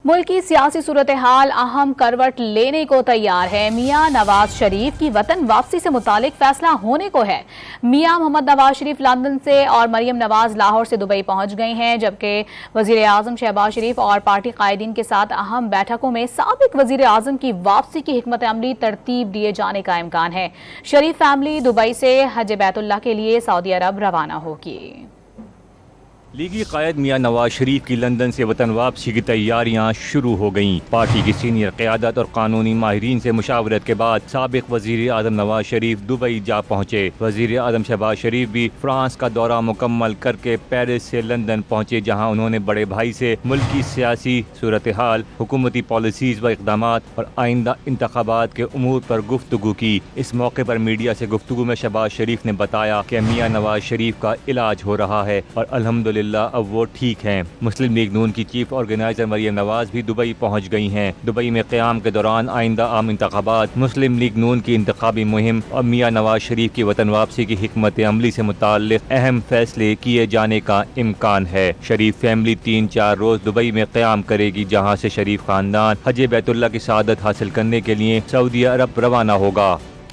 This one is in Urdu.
ملک کی سیاسی صورتحال اہم کروٹ لینے کو تیار ہے۔ میاں نواز شریف کی وطن واپسی سے متعلق فیصلہ ہونے کو ہے۔ میاں محمد نواز شریف لندن سے اور مریم نواز لاہور سے دبئی پہنچ گئی ہیں، جبکہ وزیر اعظم شہباز شریف اور پارٹی قائدین کے ساتھ اہم بیٹھکوں میں سابق وزیر اعظم کی واپسی کی حکمت عملی ترتیب دیے جانے کا امکان ہے۔ شریف فیملی دبئی سے حج بیت اللہ کے لیے سعودی عرب روانہ ہوگی۔ لیگی قائد میاں نواز شریف کی لندن سے وطن واپسی کی تیاریاں شروع ہو گئیں۔ پارٹی کی سینئر قیادت اور قانونی ماہرین سے مشاورت کے بعد سابق وزیر اعظم نواز شریف دبئی جا پہنچے۔ وزیر اعظم شہباز شریف بھی فرانس کا دورہ مکمل کر کے پیرس سے لندن پہنچے، جہاں انہوں نے بڑے بھائی سے ملک کی سیاسی صورتحال، حکومتی پالیسیز و اقدامات اور آئندہ انتخابات کے امور پر گفتگو کی۔ اس موقع پر میڈیا سے گفتگو میں شہباز شریف نے بتایا کہ میاں نواز شریف کا علاج ہو رہا ہے اور الحمدللہ اب وہ ٹھیک ہیں۔ مسلم لیگ نون کی چیف آرگنائزر مریم نواز بھی دبئی پہنچ گئی ہیں۔ دبئی میں قیام کے دوران آئندہ عام انتخابات، مسلم لیگ نون کی انتخابی مہم اور میاں نواز شریف کی وطن واپسی کی حکمت عملی سے متعلق اہم فیصلے کیے جانے کا امکان ہے۔ شریف فیملی 3-4 روز دبئی میں قیام کرے گی، جہاں سے شریف خاندان حج بیت اللہ کی سعادت حاصل کرنے کے لیے سعودی عرب روانہ ہوگا۔